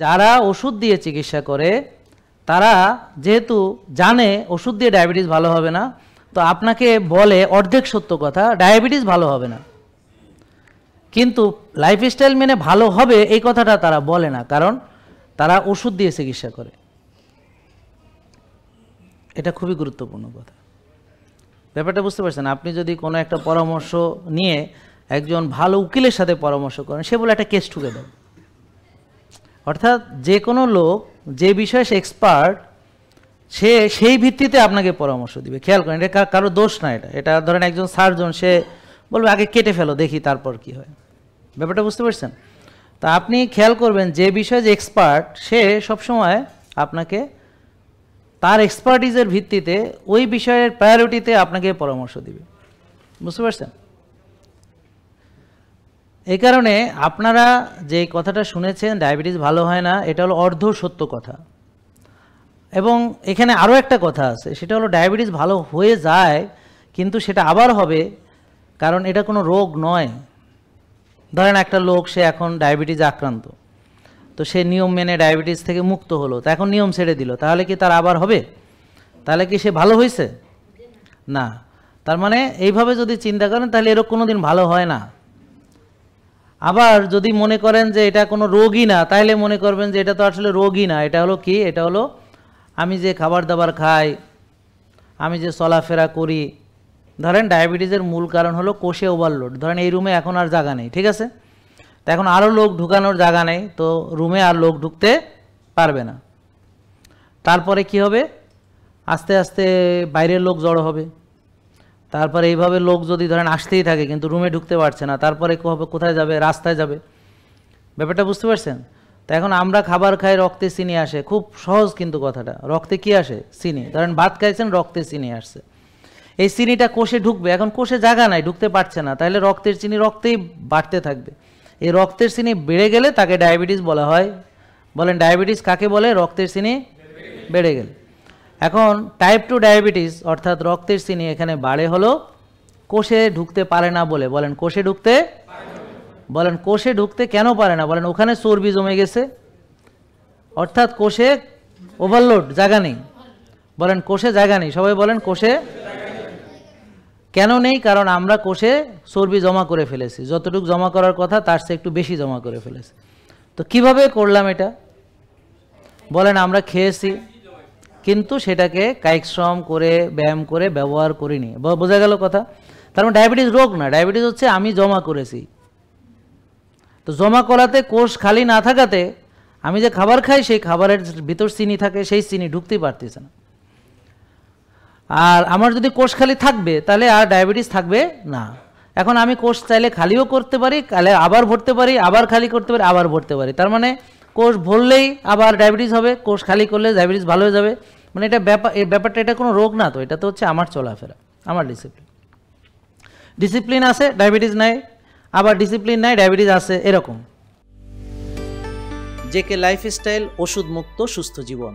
যারা ওষুধ দিয়ে চিকিৎসা করে তারা যেহেতু জানে ওষুধ দিয়ে ডায়াবেটিস ভালো হবে না, তো আপনাকে বলে অর্ধেক সত্য কথা, ডায়াবেটিস ভালো হবে না, কিন্তু লাইফস্টাইল মেনে ভালো হবে এই কথাটা তারা বলে না, কারণ তারা ওষুধ দিয়ে চিকিৎসা করে। এটা খুবই গুরুত্বপূর্ণ কথা। ব্যাপারটা বুঝতে পারছেন? আপনি যদি কোনো একটা পরামর্শ নিয়ে একজন ভালো উকিলের সাথে পরামর্শ করেন, সে বলে একটা কেস ঠুকে দেয়। অর্থাৎ যে কোনো লোক যে বিষয়ে সে এক্সপার্ট, সে সেই ভিত্তিতে আপনাকে পরামর্শ দিবে। খেয়াল করেন, এটা কারো দোষ না। এটা ধরেন একজন সার্জন, সে বলবে আগে কেটে ফেলো, দেখি তারপর কি হয়। ব্যাপারটা বুঝতে পারছেন? তা আপনি খেয়াল করবেন, যে বিষয়ে যে এক্সপার্ট, সে সবসময় আপনাকে তার এক্সপার্টিজের ভিত্তিতে ওই বিষয়ের প্রায়োরিটিতে আপনাকে পরামর্শ দিবে। বুঝতে পারছেন? এই কারণে আপনারা যে কথাটা শুনেছেন ডায়াবেটিস ভালো হয় না, এটা হলো অর্ধ সত্য কথা। এবং এখানে আরও একটা কথা আছে, সেটা হলো ডায়াবেটিস ভালো হয়ে যায় কিন্তু সেটা আবার হবে, কারণ এটা কোনো রোগ নয়। ধরেন একটা লোক, সে এখন ডায়াবেটিস আক্রান্ত, তো সে নিয়ম মেনে ডায়াবেটিস থেকে মুক্ত হলো, তো এখন নিয়ম ছেড়ে দিল, তাহলে কি তার আবার হবে? তাহলে কি সে ভালো হয়েছে? না। তার মানে এইভাবে যদি চিন্তা করেন তাহলে এরকম কোনো দিন ভালো হয় না। আবার যদি মনে করেন যে এটা কোনো রোগই না, তাহলে মনে করবেন যে এটা তো আসলে রোগই না, এটা হলো কি? এটা হলো আমি যে খাবার দাবার খাই, আমি যে চলাফেরা করি। ধরেন ডায়াবেটিসের মূল কারণ হলো কোষে ওভারলোড। ধরেন এই রুমে এখন আর জায়গা নেই, ঠিক আছে? তো এখন আরও লোক ঢুকানোর জায়গা নেই, তো রুমে আর লোক ঢুকতে পারবে না। তারপরে কি হবে? আস্তে আস্তে বাইরের লোক জড়ো হবে। তারপরে এইভাবে লোক যদি ধরেন আসতেই থাকে কিন্তু রুমে ঢুকতে পারছে না, তারপরে কোথায় যাবে? রাস্তায় যাবে। ব্যাপারটা বুঝতে পারছেন? তো এখন আমরা খাবার খাই, রক্তে চিনি আসে, খুব সহজ কিন্তু কথাটা। রক্তে কি আসে? চিনি। ধরেন ভাত খাইছেন, রক্তে চিনি আসছে, এই চিনিটা কোষে ঢুকবে, এখন কোষে জায়গা নাই, ঢুকতে পারছে না, তাহলে রক্তের চিনি রক্তেই বাড়তে থাকবে। এই রক্তের চিনি বেড়ে গেলে তাকে ডায়াবেটিস বলা হয়। বলেন ডায়াবেটিস কাকে বলে? রক্তের চিনি বেড়ে গেলে। এখন টাইপ 2 ডায়াবেটিস অর্থাৎ রক্তের চিনি এখানে বাড়ে হলো কোষে ঢুকতে পারে না বলে। বলেন কোষে ঢুকতে, বলেন কোষে ঢুকতে কেন পারে না? বলেন ওখানে চর্বি জমে গেছে, অর্থাৎ কোষে ওভারলোড, জায়গা নেই। বলেন কোষে জায়গা নেই। সবাই বলেন কোষে কেন নেই? কারণ আমরা কোষে চর্বি জমা করে ফেলেছি, যতটুকু জমা করার কথা তার চেয়ে একটু বেশি জমা করে ফেলেছি। তো কিভাবে করলাম এটা? বলেন আমরা খেয়েছি কিন্তু সেটাকে কায়িক শ্রম করে, ব্যায়াম করে ব্যবহার করিনি। বোঝা গেল কথা? তার মানে ডায়াবেটিস রোগ না, ডায়াবেটিস হচ্ছে আমি জমা করেছি। তো জমা করাতে, কোষ খালি না থাকাতে, আমি যে খাবার খাই সেই খাবারের ভিতর চিনি থাকে, সেই চিনি ঢুকতেই পারতেছে না। আর আমার যদি কোষ খালি থাকবে তাহলে আর ডায়াবেটিস থাকবে না। এখন আমি কোষ চাইলে খালিও করতে পারি, তাহলে আবার ভরতে পারি, আবার খালি করতে পারি, আবার ভরতে পারি। তার মানে কোষ ভরলেই আবার ডায়াবেটিস হবে, কোষ খালি করলে ডায়াবেটিস ভালো হয়ে যাবে। মানে এটা ব্যাপারটা এটা কোনো রোগ না, তো এটা তো হচ্ছে আমার চলাফেরা, আমার ডিসিপ্লিন। ডিসিপ্লিন আছে, ডায়াবেটিস নাই, আবার ডিসিপ্লিন নাই, ডায়াবেটিস আছে, এরকম। জেকে লাইফস্টাইল, ওষুধ মুক্ত সুস্থ জীবন।